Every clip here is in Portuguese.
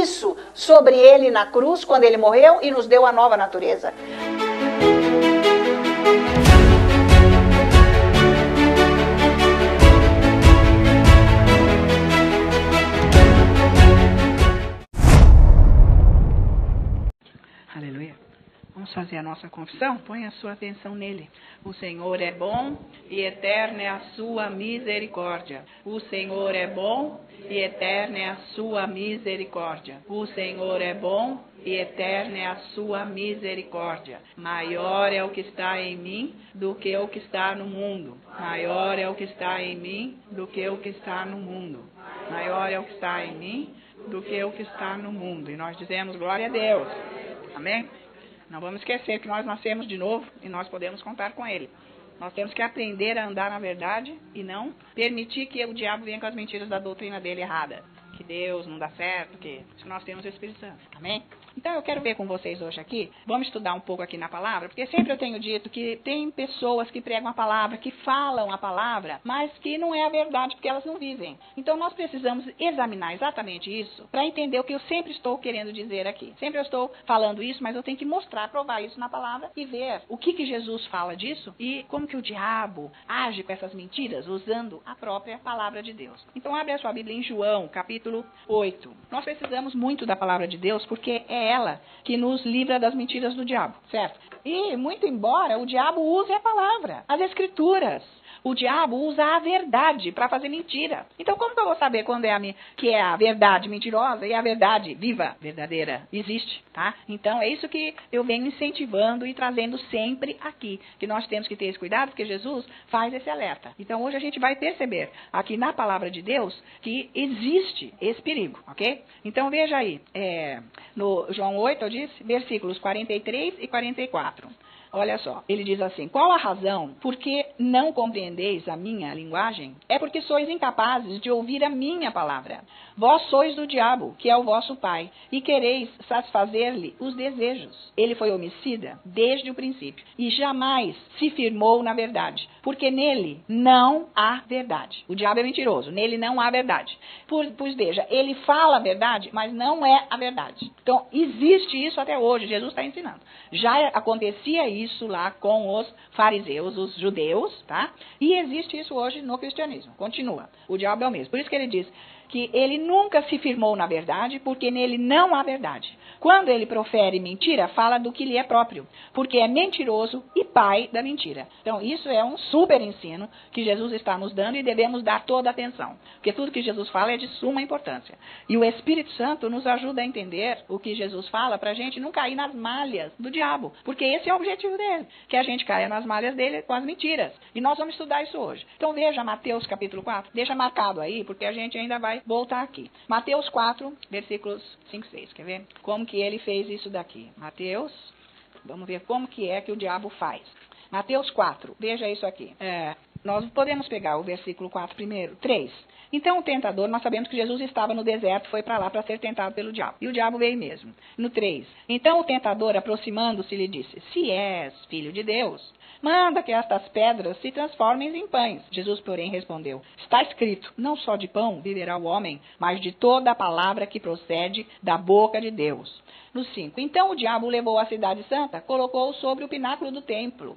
isso sobre ele na cruz, quando ele morreu e nos deu a nova natureza. Aleluia. Vamos fazer a nossa confissão? Põe a sua atenção nele. O Senhor é bom e eterna é a sua misericórdia. O Senhor é bom e eterna é a sua misericórdia. O Senhor é bom e eterna é a sua misericórdia. Maior é o que está em mim do que o que está no mundo. Maior é o que está em mim do que o que está no mundo. Maior é o que está em mim do que o que está no mundo. E nós dizemos glória a Deus. Amém? Não vamos esquecer que nós nascemos de novo e nós podemos contar com Ele. Nós temos que aprender a andar na verdade e não permitir que o diabo venha com as mentiras da doutrina dele errada. Que Deus não dá certo, que nós temos o Espírito Santo. Amém? Então eu quero ver com vocês hoje aqui, vamos estudar um pouco aqui na palavra, porque sempre eu tenho dito que tem pessoas que pregam a palavra, que falam a palavra, mas que não é a verdade, porque elas não vivem. Então nós precisamos examinar exatamente isso, para entender o que eu sempre estou querendo dizer aqui. Sempre eu estou falando isso, mas eu tenho que mostrar, provar isso na palavra e ver o que Jesus fala disso e como que o diabo age com essas mentiras, usando a própria palavra de Deus. Então abre a sua Bíblia em João, capítulo 8. Nós precisamos muito da palavra de Deus, porque é ela que nos livra das mentiras do diabo, certo? E, muito embora o diabo use a palavra, as escrituras, o diabo usa a verdade para fazer mentira. Então, como que eu vou saber quando que é a verdade mentirosa e a verdade viva, verdadeira, existe, tá? Então, é isso que eu venho incentivando e trazendo sempre aqui, que nós temos que ter esse cuidado, porque Jesus faz esse alerta. Então, hoje a gente vai perceber aqui na palavra de Deus que existe esse perigo, ok? Então, veja aí, no João 8, eu disse, versículos 43 e 44. Olha só, ele diz assim: qual a razão por que não compreendeis a minha linguagem? É porque sois incapazes de ouvir a minha palavra. Vós sois do diabo, que é o vosso pai, e quereis satisfazer-lhe os desejos. Ele foi homicida desde o princípio, e jamais se firmou na verdade, porque nele não há verdade. O diabo é mentiroso, nele não há verdade. Pois veja, ele fala a verdade, mas não é a verdade. Então, existe isso até hoje, Jesus está ensinando. Já acontecia isso lá com os fariseus, os judeus, tá? E existe isso hoje no cristianismo. Continua. O diabo é o mesmo. Por isso que ele diz que ele nunca se firmou na verdade, porque nele não há verdade. Quando ele profere mentira, fala do que lhe é próprio, porque é mentiroso e pai da mentira. Então, isso é um super ensino que Jesus está nos dando e devemos dar toda a atenção, porque tudo que Jesus fala é de suma importância. E o Espírito Santo nos ajuda a entender o que Jesus fala para a gente não cair nas malhas do diabo, porque esse é o objetivo dele, que a gente caia nas malhas dele com as mentiras. E nós vamos estudar isso hoje. Então, veja Mateus capítulo 4, deixa marcado aí, porque a gente ainda vai voltar aqui. Mateus 4, versículos 5 e 6, quer ver? Como que ele fez isso daqui? Mateus, vamos ver como que é que o diabo faz. Mateus 4, veja isso aqui. Nós podemos pegar o versículo 4 primeiro, 3. Então o tentador, nós sabemos que Jesus estava no deserto, foi para lá para ser tentado pelo diabo. E o diabo veio mesmo. No 3. Então o tentador, aproximando-se, lhe disse: se és filho de Deus, manda que estas pedras se transformem em pães. Jesus, porém, respondeu: está escrito, não só de pão viverá o homem, mas de toda a palavra que procede da boca de Deus. No 5. Então o diabo o levou à cidade santa, colocou-o sobre o pináculo do templo.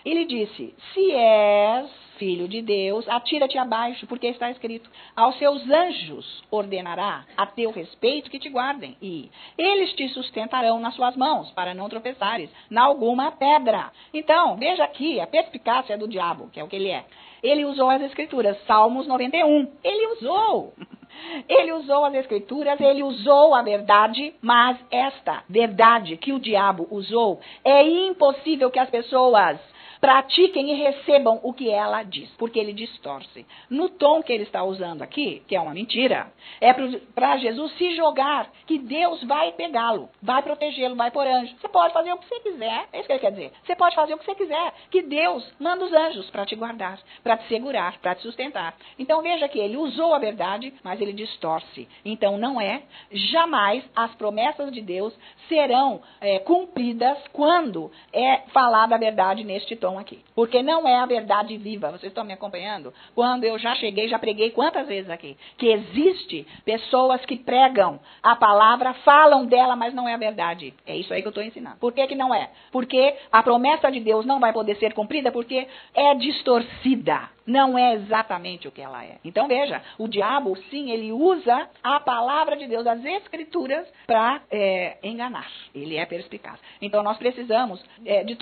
E lhe disse: se és filho de Deus, atira-te abaixo, porque está escrito: aos seus anjos ordenará a teu respeito que te guardem, e eles te sustentarão nas suas mãos, para não tropeçares na alguma pedra. Então, veja aqui a perspicácia do diabo, que é o que ele é. Ele usou as escrituras, Salmos 91. Ele usou as escrituras, ele usou a verdade, mas esta verdade que o diabo usou, é impossível que as pessoas pratiquem e recebam o que ela diz, porque ele distorce. No tom que ele está usando aqui, que é uma mentira, é para Jesus se jogar, que Deus vai pegá-lo, vai protegê-lo, vai por anjo. Você pode fazer o que você quiser, é isso que ele quer dizer. Você pode fazer o que você quiser, que Deus manda os anjos para te guardar, para te segurar, para te sustentar. Então veja que ele usou a verdade, mas ele distorce. Então não jamais as promessas de Deus serão cumpridas quando é falada a verdade neste tom pregam aqui. Porque não é a verdade viva. Vocês estão me acompanhando? Quando eu já cheguei, já preguei quantas vezes aqui? Que existe pessoas que pregam a palavra, falam dela, mas não é a verdade. É isso aí que eu estou ensinando. Por que que não é? Porque a promessa de Deus não vai poder ser cumprida porque é distorcida. Não é exatamente o que ela é. Então veja, o diabo, sim, ele usa a palavra de Deus, as escrituras, para enganar. Ele é perspicaz. Então nós precisamos ter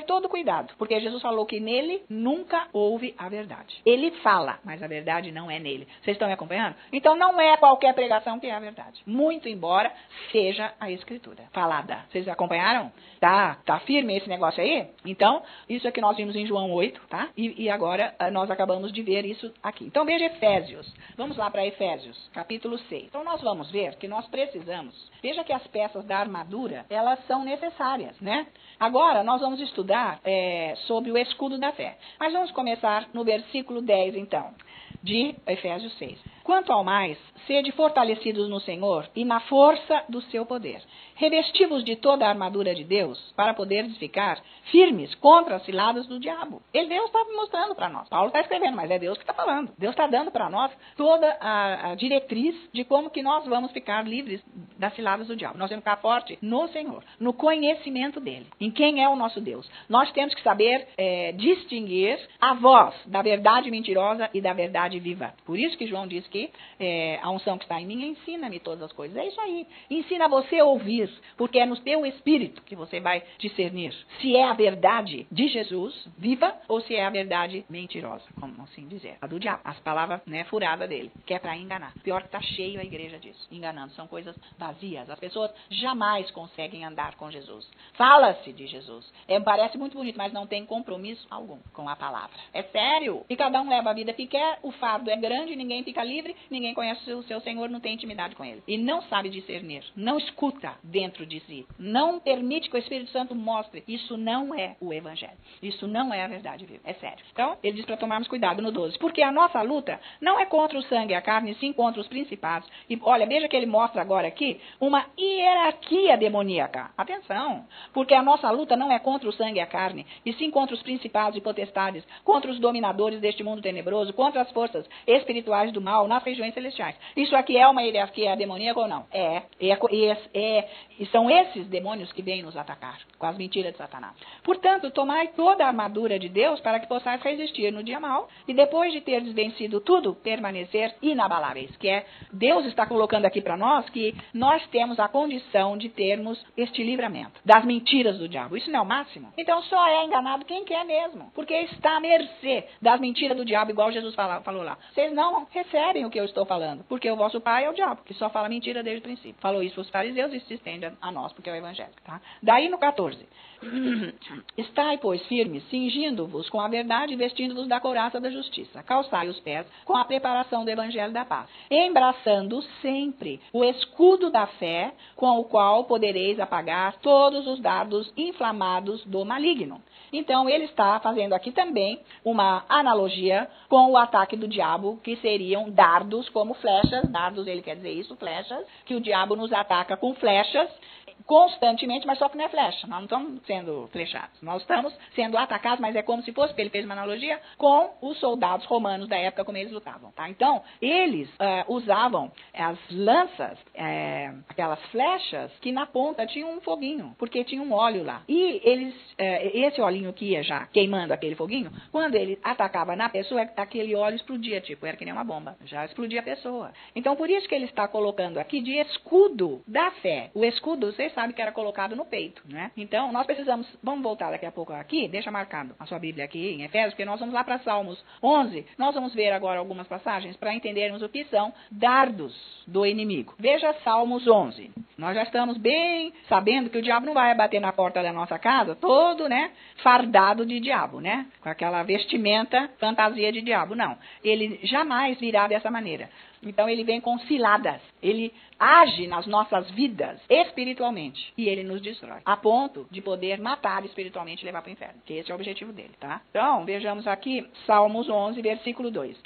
todo cuidado, porque Jesus falou que nele nunca houve a verdade. Ele fala, mas a verdade não é nele. Vocês estão me acompanhando? Então não é qualquer pregação que é a verdade. Muito embora seja a escritura falada. Vocês acompanharam? Tá firme esse negócio aí? Então, isso é que nós vimos em João 8, tá? E agora nós acabamos de ver isso aqui. Então veja Efésios. Vamos lá para Efésios, capítulo 6. Então nós vamos ver que nós precisamos. Veja que as peças da armadura, elas são necessárias, né? Agora nós vamos estudar sobre o escudo da fé. Mas vamos começar no versículo 10, então, de Efésios 6. Quanto ao mais, sede fortalecidos no Senhor e na força do seu poder. Revestivos de toda a armadura de Deus, para poderes ficar firmes contra as ciladas do diabo. Deus está mostrando para nós. Paulo está escrevendo, mas é Deus que está falando. Deus está dando para nós toda a diretriz de como que nós vamos ficar livres das ciladas do diabo. Nós temos que ficar forte no Senhor, no conhecimento dele, em quem é o nosso Deus. Nós temos que saber distinguir a voz da verdade mentirosa e da verdade viva. Por isso que João diz que a unção que está em mim ensina-me todas as coisas. É isso aí. Ensina você a ouvir, porque é no teu espírito que você vai discernir se é a verdade de Jesus viva ou se é a verdade mentirosa, como assim dizer, a do diabo, as palavras furadas dele, que é para enganar. Pior que está cheio a igreja disso, enganando. São coisas vazias. As pessoas jamais conseguem andar com Jesus. Fala-se de Jesus. Parece muito bonito, mas não tem compromisso algum com a palavra. É sério. E cada um leva a vida que quer, o fardo é grande, ninguém fica livre, ninguém conhece o seu Senhor, não tem intimidade com ele. E não sabe discernir, não escuta dentro de si, não permite que o Espírito Santo mostre. Isso não é o Evangelho. Isso não é a verdade viva. É sério. Então, ele diz para tomarmos cuidado no 12. Porque a nossa luta não é contra o sangue e a carne, sim contra os principados. E olha, veja que ele mostra agora aqui uma hierarquia demoníaca. Atenção. Porque a nossa luta não é contra o sangue e a carne, e sim contra os principados e potestades, contra os dominadores deste mundo tenebroso, contra as forças espirituais do mal nas regiões celestiais. Isso aqui é uma hierarquia demoníaca ou não? E são esses demônios que vêm nos atacar, com as mentiras de Satanás. Portanto, tomai toda a armadura de Deus para que possais resistir no dia mau, e depois de teres vencido tudo, permanecer inabaláveis. Que Deus está colocando aqui para nós que nós temos a condição de termos este livramento das mentiras do diabo. Isso não é o máximo? Então só é enganado quem quer mesmo, porque está à mercê das mentiras do diabo, igual Jesus falou lá. Vocês não recebem o que eu estou falando, porque o vosso pai é o diabo, que só fala mentira desde o princípio. Falou isso para os fariseus e se estende a nós, porque é o evangelho. Tá? Daí no 14. Estai, pois, firmes, cingindo-vos com a verdade e vestindo-vos da couraça da justiça. Calçai os pés com a preparação do evangelho da paz. Embraçando sempre o escudo da fé, com o qual podereis apagar todos os dardos inflamados do maligno. Então, ele está fazendo aqui também uma analogia com o ataque do diabo, que seriam dardos como flechas. Dardos, ele quer dizer isso, flechas, que o diabo nos ataca com flechas constantemente, mas só que não é flecha. Nós não estamos sendo flechados. Nós estamos sendo atacados, mas é como se fosse, porque ele fez uma analogia com os soldados romanos da época, como eles lutavam. Tá? Então, eles usavam as lanças, aquelas flechas, que na ponta tinha um foguinho, porque tinha um óleo lá. E esse olhinho que ia já queimando aquele foguinho, quando ele atacava na pessoa, aquele óleo explodia, era que nem uma bomba. Já explodia a pessoa. Então, por isso que ele está colocando aqui de escudo da fé. O escudo, vocês sabem que era colocado no peito, né? Então, nós precisamos, vamos voltar daqui a pouco aqui, deixa marcado a sua Bíblia aqui em Efésios, porque nós vamos lá para Salmos 11, nós vamos ver agora algumas passagens para entendermos o que são dardos do inimigo. Veja Salmos 11. Nós já estamos bem sabendo que o diabo não vai bater na porta da nossa casa todo, fardado de diabo, com aquela vestimenta, fantasia de diabo, não. Ele jamais virá dessa maneira. Então, ele vem com ciladas. Ele age nas nossas vidas espiritualmente. E ele nos destrói. A ponto de poder matar espiritualmente e levar para o inferno. Que esse é o objetivo dele, tá? Então, vejamos aqui Salmos 11, versículo 2.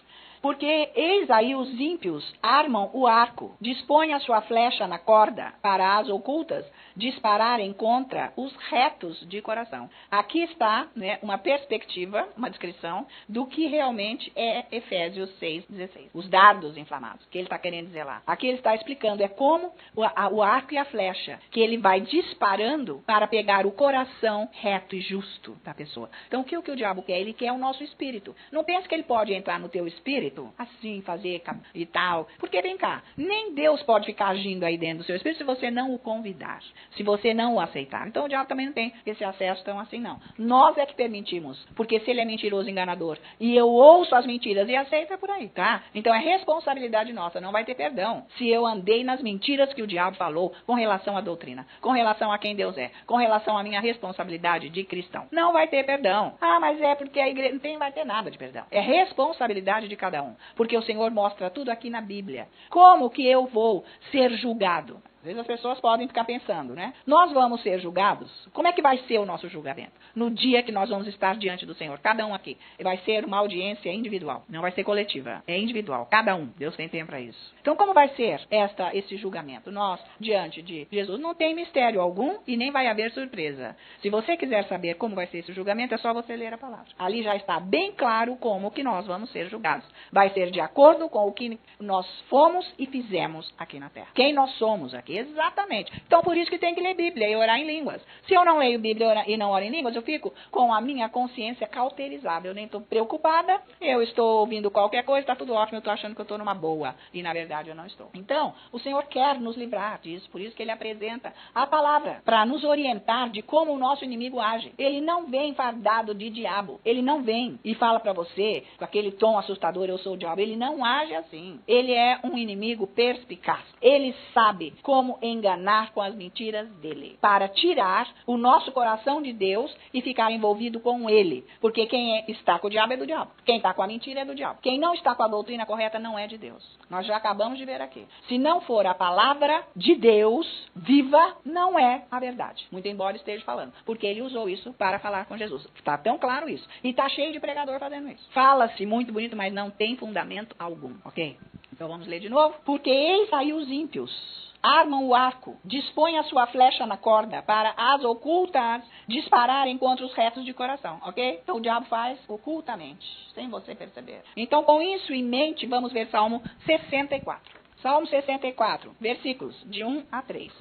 Porque eis aí os ímpios armam o arco, dispõem a sua flecha na corda, para as ocultas dispararem contra os retos de coração. Aqui está, né, uma perspectiva, uma descrição do que realmente é Efésios 6:16. Os dardos inflamados, que ele está querendo dizer lá. Aqui ele está explicando, é como o arco e a flecha, que ele vai disparando para pegar o coração reto e justo da pessoa. Então, o que o diabo quer? Ele quer o nosso espírito. Não pense que ele pode entrar no teu espírito, assim, fazer e tal. Porque, vem cá, nem Deus pode ficar agindo aí dentro do seu espírito se você não o convidar, se você não o aceitar. Então, o diabo também não tem esse acesso tão assim, não. Nós é que permitimos, porque se ele é mentiroso e enganador, e eu ouço as mentiras e aceito, é por aí, tá? Então, é responsabilidade nossa, não vai ter perdão. Se eu andei nas mentiras que o diabo falou com relação à doutrina, com relação a quem Deus é, com relação à minha responsabilidade de cristão, não vai ter perdão. Ah, mas é porque a igreja não vai ter nada de perdão. É responsabilidade de cada um, porque o Senhor mostra tudo aqui na Bíblia. Como que eu vou ser julgado? Às vezes as pessoas podem ficar pensando, né? Nós vamos ser julgados? Como é que vai ser o nosso julgamento? No dia que nós vamos estar diante do Senhor, cada um aqui. Vai ser uma audiência individual, não vai ser coletiva, é individual, cada um. Deus tem tempo para isso. Então, como vai ser esse julgamento? Nós, diante de Jesus, não tem mistério algum e nem vai haver surpresa. Se você quiser saber como vai ser esse julgamento, é só você ler a palavra. Ali já está bem claro como que nós vamos ser julgados. Vai ser de acordo com o que nós fomos e fizemos aqui na terra. Quem nós somos aqui. Exatamente. Então, por isso que tem que ler Bíblia e orar em línguas. Se eu não leio Bíblia e não oro em línguas, eu fico com a minha consciência cauterizada. Eu nem estou preocupada, eu estou ouvindo qualquer coisa, está tudo ótimo, eu estou achando que eu estou numa boa. E, na verdade, eu não estou. Então, o Senhor quer nos livrar disso, por isso que Ele apresenta a palavra, para nos orientar de como o nosso inimigo age. Ele não vem fardado de diabo. Ele não vem e fala para você, com aquele tom assustador, eu sou o diabo. Ele não age assim. Ele é um inimigo perspicaz. Ele sabe como enganar com as mentiras dele, para tirar o nosso coração de Deus e ficar envolvido com ele. Porque quem está com o diabo é do diabo. Quem está com a mentira é do diabo. Quem não está com a doutrina correta não é de Deus. Nós já acabamos de ver aqui. Se não for a palavra de Deus viva, não é a verdade. Muito embora esteja falando. Porque ele usou isso para falar com Jesus. Está tão claro isso. E está cheio de pregador fazendo isso. Fala-se muito bonito, mas não tem fundamento algum. Ok? Então vamos ler de novo. Porque eis aí os ímpios armam o arco, dispõem a sua flecha na corda para as ocultas dispararem contra os retos de coração, ok? Então o diabo faz ocultamente, sem você perceber. Então com isso em mente, vamos ver Salmo 64. Salmo 64, versículos de 1 a 3.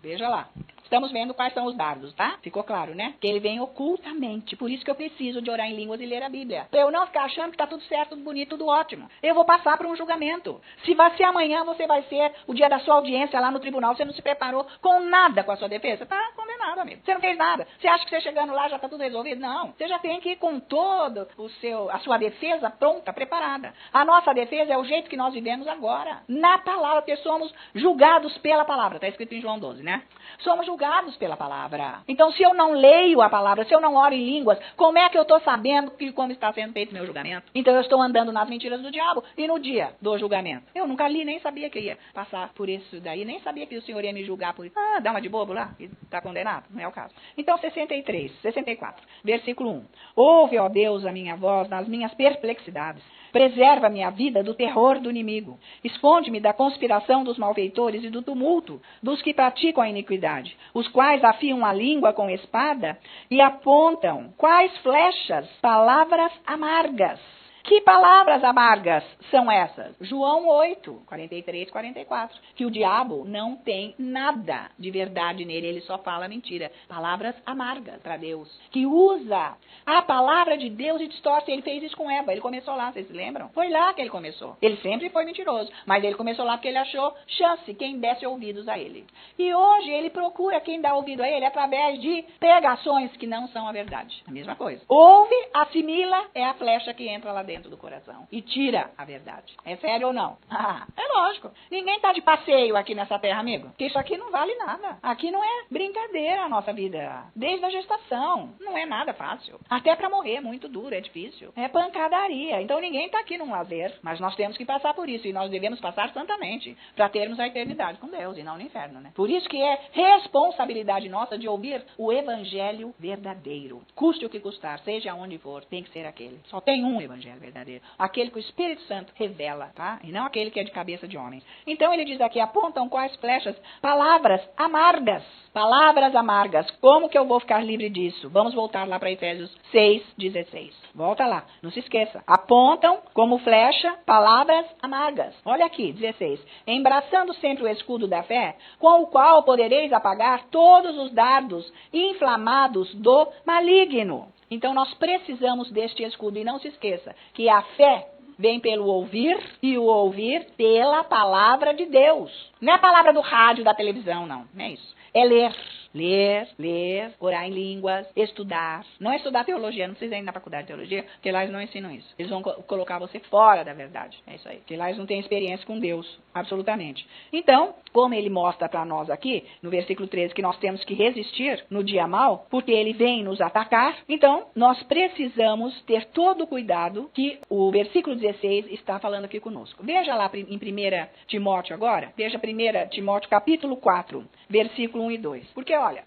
Veja lá. Estamos vendo quais são os dardos, tá? Ficou claro, né? Que ele vem ocultamente. Por isso que eu preciso de orar em línguas e ler a Bíblia. Para eu não ficar achando que está tudo certo, tudo bonito, tudo ótimo. Eu vou passar por um julgamento. Se vai ser amanhã, você vai ser o dia da sua audiência lá no tribunal, você não se preparou com nada com a sua defesa, está condenado, amigo. Você não fez nada. Você acha que você chegando lá já está tudo resolvido? Não. Você já tem que ir com todo a sua defesa pronta, preparada. A nossa defesa é o jeito que nós vivemos agora. Na palavra, porque somos julgados pela palavra. Está escrito em João 12, né? Somos julgados pela palavra. Então, se eu não leio a palavra, se eu não oro em línguas, como é que eu estou sabendo como está sendo feito o meu julgamento? Então, eu estou andando nas mentiras do diabo. E no dia do julgamento? Eu nunca li, nem sabia que ia passar por isso daí, nem sabia que o Senhor ia me julgar por isso. Ah, dá uma de bobo lá, e está condenado. Não é o caso. Então, 64, versículo 1. Ouve, ó Deus, a minha voz nas minhas perplexidades. Preserva minha vida do terror do inimigo. Esconde-me da conspiração dos malfeitores e do tumulto dos que praticam a iniquidade, os quais afiam a língua com espada e apontam, quais flechas, palavras amargas. Que palavras amargas são essas? João 8, 43, 44. Que o diabo não tem nada de verdade nele, ele só fala mentira. Palavras amargas para Deus. Que usa a palavra de Deus e distorce. Ele fez isso com Eva, ele começou lá, vocês se lembram? Foi lá que ele começou. Ele sempre foi mentiroso, mas ele começou lá porque ele achou chance, quem desse ouvidos a ele. E hoje ele procura quem dá ouvido a ele através de pregações que não são a verdade. A mesma coisa. Ouve, assimila, é a flecha que entra lá dentro do coração e tira a verdade. É sério ou não? É lógico. Ninguém está de passeio aqui nessa terra, amigo. Porque isso aqui não vale nada. Aqui não é brincadeira a nossa vida. Desde a gestação. Não é nada fácil. Até para morrer é muito duro, é difícil. É pancadaria. Então ninguém está aqui num lazer. Mas nós temos que passar por isso. E nós devemos passar santamente para termos a eternidade com Deus e não no inferno, né? Por isso que é responsabilidade nossa de ouvir o evangelho verdadeiro. Custe o que custar, seja onde for, tem que ser aquele. Só tem um evangelho verdadeiro. verdadeiro. Aquele que o Espírito Santo revela, tá? E não aquele que é de cabeça de homem. Então ele diz aqui, apontam quais flechas? Palavras amargas. Palavras amargas. Como que eu vou ficar livre disso? Vamos voltar lá para Efésios 6:16. Volta lá, não se esqueça. Apontam como flecha palavras amargas. Olha aqui, 16. Embraçando sempre o escudo da fé, com o qual podereis apagar todos os dardos inflamados do maligno. Então nós precisamos deste escudo. E não se esqueça que a fé vem pelo ouvir e o ouvir pela palavra de Deus. Não é a palavra do rádio, da televisão, não. Não é isso. É ler. Ler, orar em línguas, estudar. Não é estudar teologia, não precisa ir na faculdade de teologia, porque lá eles não ensinam isso. Eles vão colocar você fora da verdade. É isso aí. Porque lá eles não têm experiência com Deus, absolutamente. Então, como ele mostra para nós aqui, no versículo 13, que nós temos que resistir no dia mau, porque ele vem nos atacar, então nós precisamos ter todo o cuidado que o versículo 16 está falando aqui conosco. Veja lá em 1 Timóteo agora, veja 1 Timóteo capítulo 4, versículo 1 e 2. Porque, olha,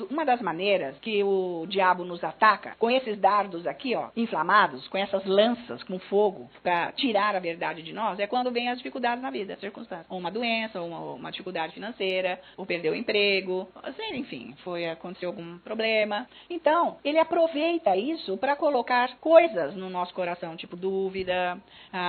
uma das maneiras que o diabo nos ataca, com esses dardos aqui, ó, inflamados, com essas lanças, com fogo, para tirar a verdade de nós, é quando vem as dificuldades na vida, as circunstâncias. Ou uma doença, ou uma dificuldade financeira, ou perdeu o emprego, enfim, aconteceu algum problema. Então, ele aproveita isso para colocar coisas no nosso coração, tipo dúvida,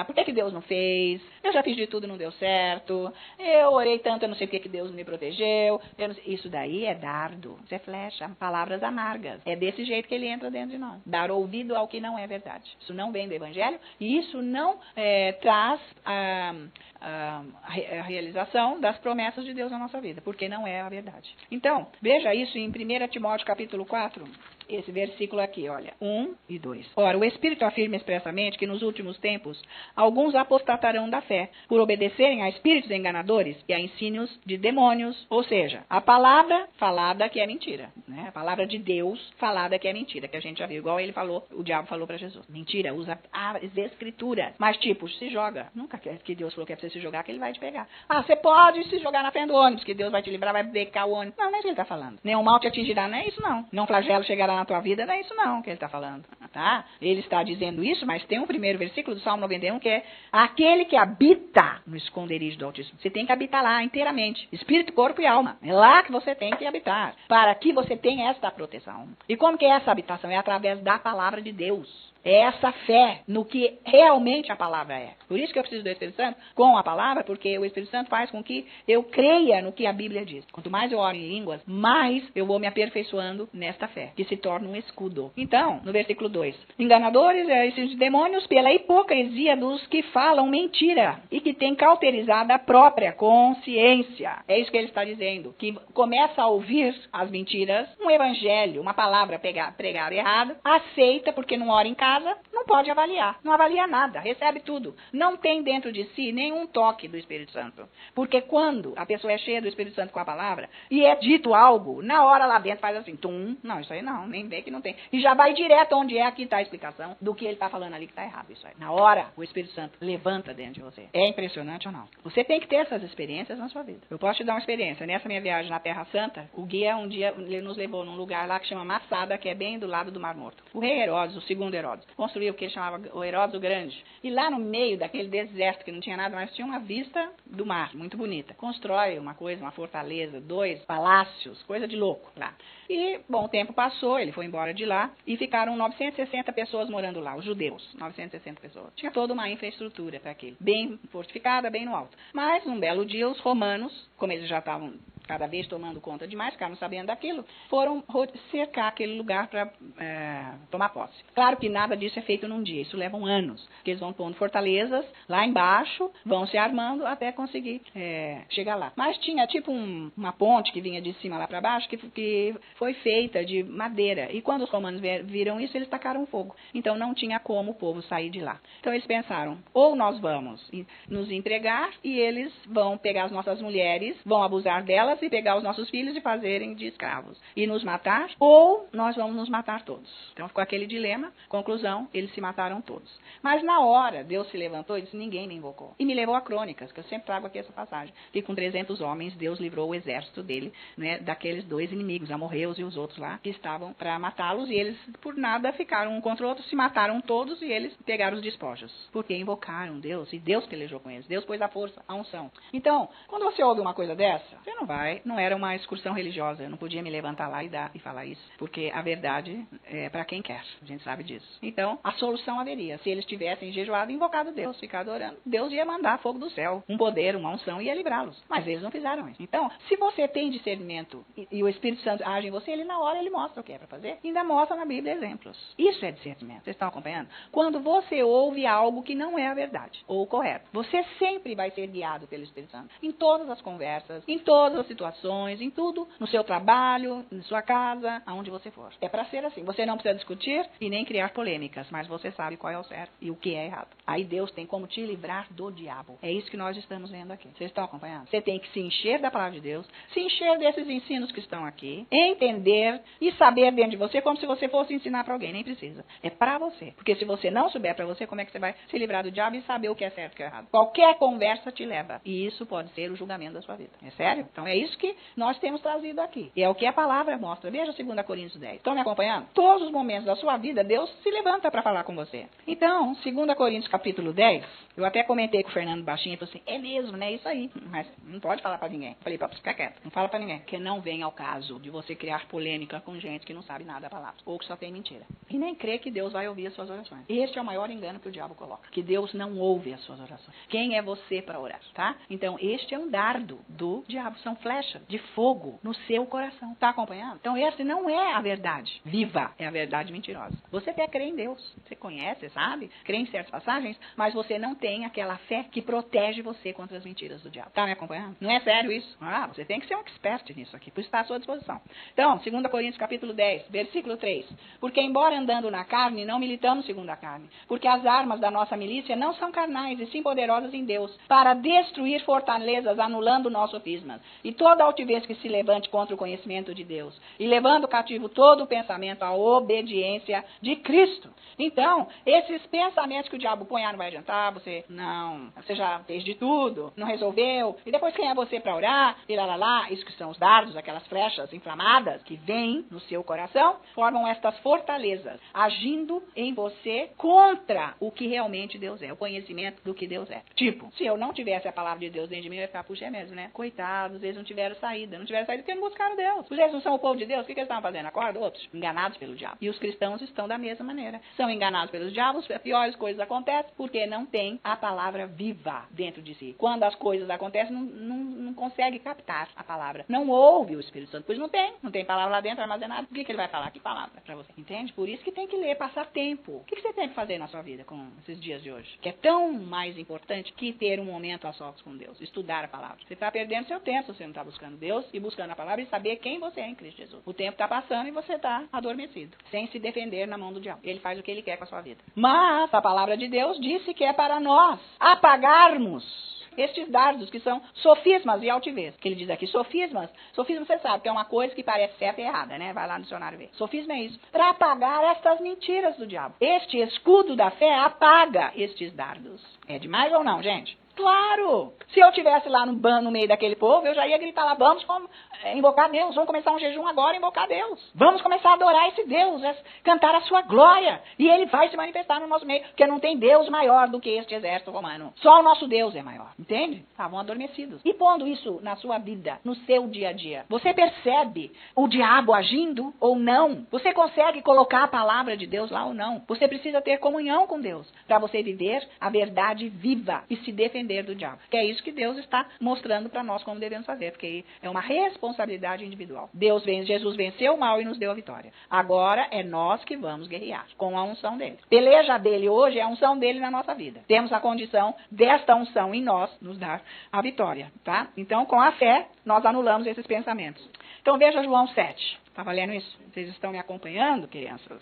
por que Deus não fez? Eu já fiz de tudo e não deu certo, eu orei tanto, eu não sei por que Deus não me protegeu. Isso daí é dardo, isso é flecha, palavras amargas. É desse jeito que ele entra dentro de nós. Dar ouvido ao que não é verdade. Isso não vem do Evangelho e isso não traz a realização das promessas de Deus na nossa vida, porque não é a verdade. Então, veja isso em 1 Timóteo capítulo 4, esse versículo aqui, olha, 1 e 2. Ora, o Espírito afirma expressamente que nos últimos tempos alguns apostatarão da fé, por obedecerem a espíritos enganadores e a ensinos de demônios, ou seja, a palavra falada que é mentira, né? A palavra de Deus falada que é mentira, que a gente já viu, igual ele falou, o diabo falou para Jesus. Mentira, usa as escrituras, mas tipo, se joga. Nunca quer que Deus falou que é pra você se jogar, que ele vai te pegar. Você pode se jogar na frente do ônibus, que Deus vai te livrar, vai becar o ônibus. Não é isso que ele está falando. Nenhum mal te atingirá, não é isso não. Não flagelo chegará na tua vida, não é isso não que ele está falando, tá? Ele está dizendo isso, mas tem um primeiro versículo do Salmo 91 que é aquele que habita no esconderijo do Altíssimo. Você tem que habitar lá inteiramente, espírito, corpo e alma. É lá que você tem que habitar, para que você tenha esta proteção. E como que é essa habitação? É através da palavra de Deus. É essa fé no que realmente a palavra é. Por isso que eu preciso do Espírito Santo com a palavra, porque o Espírito Santo faz com que eu creia no que a Bíblia diz. Quanto mais eu oro em línguas, mais eu vou me aperfeiçoando nesta fé, que se torna um escudo. Então, no versículo 2, enganadores, esses demônios, pela hipocrisia dos que falam mentira e que têm cauterizado a própria consciência. É isso que ele está dizendo, que começa a ouvir as mentiras, um evangelho, uma palavra pregada errada, aceita porque não ora em casa, não pode avaliar, não avalia nada, recebe tudo. Não tem dentro de si nenhum toque do Espírito Santo. Porque quando a pessoa é cheia do Espírito Santo com a palavra e é dito algo, na hora lá dentro faz assim, não, isso aí não, nem vê que não tem. E já vai direto onde aqui está a explicação do que ele está falando ali que está errado. Isso aí. Na hora, o Espírito Santo levanta dentro de você. É impressionante ou não? Você tem que ter essas experiências na sua vida. Eu posso te dar uma experiência. Nessa minha viagem na Terra Santa, o guia um dia ele nos levou num lugar lá que chama Massada, que é bem do lado do Mar Morto. O rei Herodes, o segundo Herodes, construiu o que ele chamava o Herodes o Grande. E lá no meio daquele deserto que não tinha nada, mas tinha uma vista do mar, muito bonita. Constrói uma coisa, uma fortaleza, 2 palácios, coisa de louco lá. E, bom, o tempo passou, ele foi embora de lá e ficaram 960 pessoas morando lá, os judeus, 960 pessoas. Tinha toda uma infraestrutura para aquilo, bem fortificada, bem no alto. Mas, um belo dia, os romanos, como eles já estavam cada vez tomando conta demais, ficaram sabendo daquilo, foram cercar aquele lugar para tomar posse. Claro que nada disso é feito num dia, isso leva anos, porque eles vão pondo fortalezas lá embaixo, vão se armando até conseguir chegar lá. Mas tinha tipo uma ponte que vinha de cima lá para baixo, que foi feita de madeira, e quando os romanos viram isso, eles tacaram fogo. Então não tinha como o povo sair de lá. Então eles pensaram, ou nós vamos nos entregar, e eles vão pegar as nossas mulheres, vão abusar delas, fronteiras e pegar os nossos filhos e fazerem de escravos. E nos matar, ou nós vamos nos matar todos. Então ficou aquele dilema. Conclusão, eles se mataram todos. Mas na hora, Deus se levantou e disse, ninguém me invocou. E me levou a Crônicas, que eu sempre trago aqui essa passagem. Que com 300 homens, Deus livrou o exército dele, né, daqueles dois inimigos, amorreus e os outros lá, que estavam para matá-los. E eles, por nada, ficaram um contra o outro, se mataram todos e eles pegaram os despojos. Porque invocaram Deus e Deus pelejou com eles. Deus pôs a força, a unção. Então, quando você ouve uma coisa dessa, você não era uma excursão religiosa. Eu não podia me levantar lá e falar isso. Porque a verdade é para quem quer. A gente sabe disso. Então, a solução haveria. Se eles tivessem jejuado e invocado Deus, ficado orando, Deus ia mandar fogo do céu, um poder, uma unção, e ia livrá-los. Mas eles não fizeram isso. Então, se você tem discernimento e o Espírito Santo age em você, ele na hora ele mostra o que é para fazer. E ainda mostra na Bíblia exemplos. Isso é discernimento. Vocês estão acompanhando? Quando você ouve algo que não é a verdade ou o correto, você sempre vai ser guiado pelo Espírito Santo. Em todas as conversas, em todas as situações, em tudo, no seu trabalho, na sua casa, aonde você for. É para ser assim. Você não precisa discutir e nem criar polêmicas, mas você sabe qual é o certo e o que é errado. Aí Deus tem como te livrar do diabo. É isso que nós estamos vendo aqui. Vocês estão acompanhando? Você tem que se encher da palavra de Deus, se encher desses ensinos que estão aqui, entender e saber dentro de você como se você fosse ensinar para alguém. Nem precisa. É para você. Porque se você não souber para você, como é que você vai se livrar do diabo e saber o que é certo e o que é errado? Qualquer conversa te leva. E isso pode ser o julgamento da sua vida. É sério? Então é isso que nós temos trazido aqui. E é o que a palavra mostra. Veja 2 Coríntios 10. Estão me acompanhando? Todos os momentos da sua vida, Deus se levanta para falar com você. Então, 2 Coríntios capítulo 10, eu até comentei com o Fernando baixinho, ele falou assim, é mesmo, né? Isso aí. Mas não pode falar para ninguém. Falei, para ficar quieto. Não fala para ninguém. Porque não vem ao caso de você criar polêmica com gente que não sabe nada da palavra. Ou que só tem mentira. E nem crê que Deus vai ouvir as suas orações. Este é o maior engano que o diabo coloca. Que Deus não ouve as suas orações. Quem é você para orar, tá? Então, este é um dardo do diabo. São flechas de fogo no seu coração. Tá acompanhando? Então, esse não é a verdade viva. É a verdade mentirosa. Você até crê em Deus. Você conhece, sabe? Crê em certas passagens, mas você não tem aquela fé que protege você contra as mentiras do diabo. Tá me acompanhando? Não é sério isso? Você tem que ser um expert nisso aqui. Por isso está à sua disposição. Então, 2 Coríntios capítulo 10, versículo 3. Porque embora andando na carne, não militamos segundo a carne. Porque as armas da nossa milícia não são carnais, e sim poderosas em Deus, para destruir fortalezas, anulando nossos sofismas, e toda altivez que se levante contra o conhecimento de Deus, e levando cativo todo o pensamento à obediência de Cristo. Então, esses pensamentos que o diabo põe, não vai adiantar, você já fez de tudo, não resolveu, e depois quem é você para orar, e isso que são os dardos, aquelas flechas inflamadas que vêm no seu coração, formam estas fortalezas, agindo em você contra o que realmente Deus é, o conhecimento do que Deus é. Tipo, se eu não tivesse a palavra de Deus dentro de mim, eu ia ficar, puxa, é mesmo, né? Coitados, eles não tiveram saída porque não buscaram Deus. Eles não são o povo de Deus, o que eles estavam fazendo? Acorda, outros, enganados pelo diabo. E os cristãos estão da mesma maneira. São enganados pelos diabos, piores coisas acontecem, porque não tem a palavra viva dentro de si. Quando as coisas acontecem, não consegue captar a palavra. Não ouve o Espírito Santo, pois não tem palavra lá dentro armazenada. O que ele vai falar? Que palavra para você? Entende? Por isso que tem que ler, passar tempo. O que você tem que fazer na sua vida com esses dias de hoje? Que é tão mais importante que ter um momento a sós com Deus. Estudar a palavra. Você está perdendo seu tempo se você não está buscando Deus e buscando a palavra e saber quem você é em Cristo Jesus. O tempo está passando e você está adormecido, sem se defender na mão do diabo. Ele faz o que ele quer com a sua vida. Mas a palavra de Deus disse que é para nós apagarmos estes dardos que são sofismas e altivez. Que ele diz aqui, sofisma você sabe que é uma coisa que parece certa e errada, né? Vai lá no dicionário ver. Sofisma é isso. Para apagar estas mentiras do diabo. Este escudo da fé apaga estes dardos. É demais ou não, gente? Claro! Se eu estivesse lá no meio daquele povo, eu já ia gritar lá, vamos invocar Deus, vamos começar um jejum agora e invocar Deus. Vamos começar a adorar esse Deus, cantar a sua glória. E ele vai se manifestar no nosso meio, porque não tem Deus maior do que este exército romano. Só o nosso Deus é maior, entende? Estavam adormecidos. E pondo isso na sua vida, no seu dia a dia, você percebe o diabo agindo ou não? Você consegue colocar a palavra de Deus lá ou não? Você precisa ter comunhão com Deus, para você viver a verdade viva e se defender do diabo. Que é isso que Deus está mostrando para nós como devemos fazer, porque é uma responsabilidade individual. Jesus venceu o mal e nos deu a vitória. Agora é nós que vamos guerrear com a unção dele. Peleja dele hoje é a unção dele na nossa vida. Temos a condição desta unção em nós nos dar a vitória, tá? Então, com a fé, nós anulamos esses pensamentos. Então, veja João 7. Estava lendo isso? Vocês estão me acompanhando, crianças?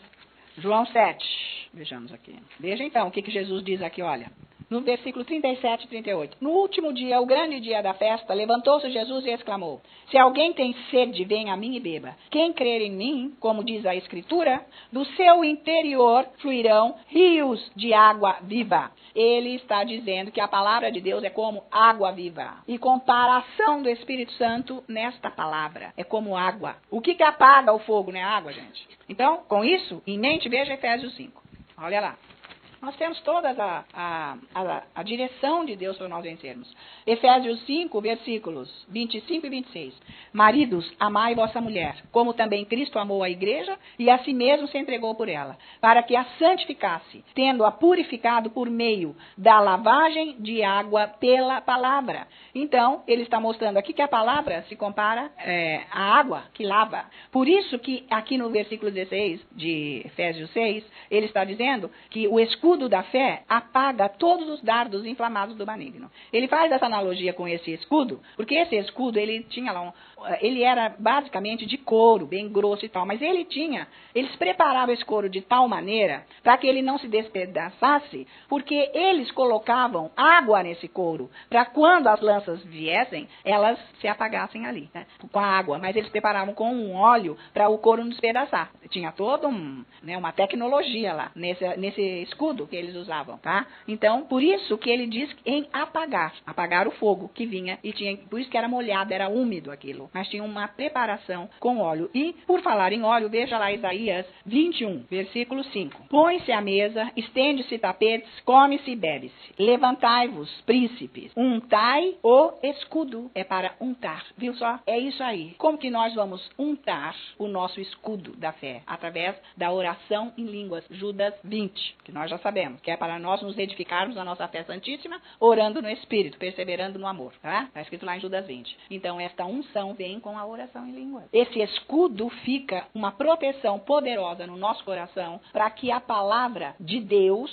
João 7. Vejamos aqui. Veja então o que Jesus diz aqui, olha. no versículo 37 e 38. No último dia, o grande dia da festa, levantou-se Jesus e exclamou: se alguém tem sede, venha a mim e beba. Quem crer em mim, como diz a Escritura, do seu interior fluirão rios de água viva. Ele está dizendo que a palavra de Deus é como água viva. E comparação do Espírito Santo nesta palavra é como água. O que apaga o fogo, não é água, gente? Então, com isso em mente, veja Efésios 5. Olha lá. Nós temos toda a direção de Deus para nós vencermos. Efésios 5, versículos 25 e 26. Maridos, amai vossa mulher, como também Cristo amou a igreja e a si mesmo se entregou por ela, para que a santificasse, tendo-a purificado por meio da lavagem de água pela palavra. Então, ele está mostrando aqui que a palavra se compara à água que lava. Por isso que aqui no versículo 16 de Efésios 6, ele está dizendo que o escudo da fé apaga todos os dardos inflamados do maligno. Ele faz essa analogia com esse escudo, porque esse escudo, ele era basicamente de couro, bem grosso e tal, mas eles preparavam esse couro de tal maneira para que ele não se despedaçasse, porque eles colocavam água nesse couro, para quando as lanças viessem, elas se apagassem ali, né, com a água, mas eles preparavam com um óleo para o couro não despedaçar. Tinha toda uma tecnologia lá, nesse escudo que eles usavam, tá? Então, por isso que ele diz em apagar o fogo que vinha, por isso que era molhado, era úmido aquilo, mas tinha uma preparação com óleo. E, por falar em óleo, veja lá Isaías 21, versículo 5. Põe-se à mesa, estende-se tapetes, come-se e bebe-se. Levantai-vos, príncipes, untai o escudo. É para untar, viu só? É isso aí. Como que nós vamos untar o nosso escudo da fé? Através da oração em línguas, Judas 20, que nós já sabemos, que é para nós nos edificarmos na nossa fé santíssima, orando no Espírito, perseverando no amor, tá? Está escrito lá em Judas 20. Então, esta unção vem com a oração em línguas. Esse escudo fica uma proteção poderosa no nosso coração para que a palavra de Deus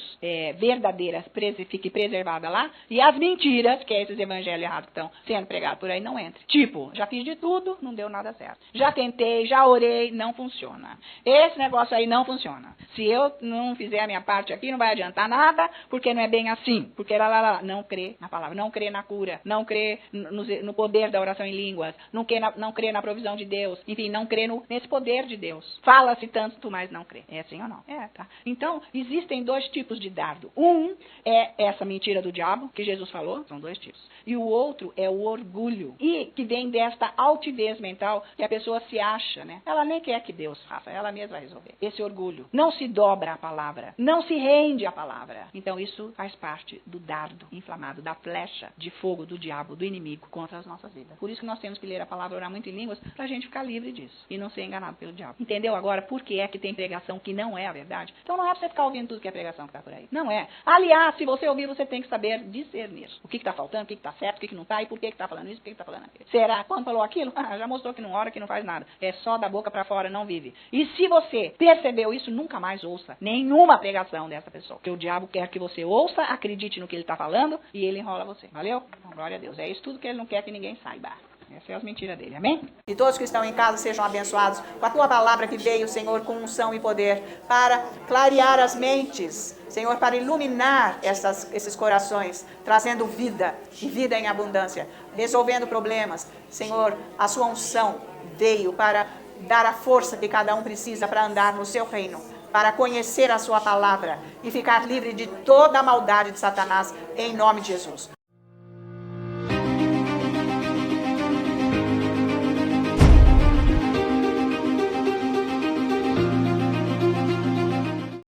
verdadeira fique preservada lá e as mentiras, que é esses evangelhos errados que estão sendo pregados por aí, não entrem. Tipo, já fiz de tudo, não deu nada certo. Já tentei, já orei, não funciona. Esse negócio aí não funciona. Se eu não fizer a minha parte aqui, não vai adiantar nada, porque não é bem assim. Porque não crê na palavra, não crê na cura, não crê no poder da oração em línguas, não crê na provisão de Deus, enfim, não crê nesse poder de Deus. Fala-se tanto, mas não crê. É assim ou não? Tá. Então, existem dois tipos de dardo. Um é essa mentira do diabo, que Jesus falou, são dois tipos. E o outro é o orgulho, e que vem desta altivez mental que a pessoa se acha, né? Ela nem quer que Deus faça, ela mesma vai resolver. Esse orgulho. Não se dobra à palavra, não se rende à palavra. Então, isso faz parte do dardo inflamado, da flecha de fogo do diabo, do inimigo, contra as nossas vidas. Por isso que nós temos que ler a palavra, orar muito em línguas, para a gente ficar livre disso e não ser enganado pelo diabo. Entendeu agora por que é que tem pregação que não é a verdade? Então, não é para você ficar ouvindo tudo que é pregação que está por aí. Não é. Aliás, se você ouvir, você tem que saber discernir o que está faltando, o que está certo, o que não está, e por que está falando isso, por que está falando aquilo. Será? Quando falou aquilo? Já mostrou que não ora, que não faz nada. É só da boca para fora, não vive. E se você percebeu isso, nunca mais ouça nenhuma pregação dessa pessoa. Porque o diabo quer que você ouça, acredite no que ele está falando e ele enrola você. Valeu? Então, glória a Deus. É isso tudo que ele não quer que ninguém saiba. Essas são as mentiras dele, amém? E todos que estão em casa sejam abençoados com a tua palavra que veio, Senhor, com unção e poder, para clarear as mentes, Senhor, para iluminar esses corações, trazendo vida, e vida em abundância, resolvendo problemas. Senhor, a sua unção veio para dar a força que cada um precisa para andar no seu reino, para conhecer a sua palavra e ficar livre de toda a maldade de Satanás, em nome de Jesus.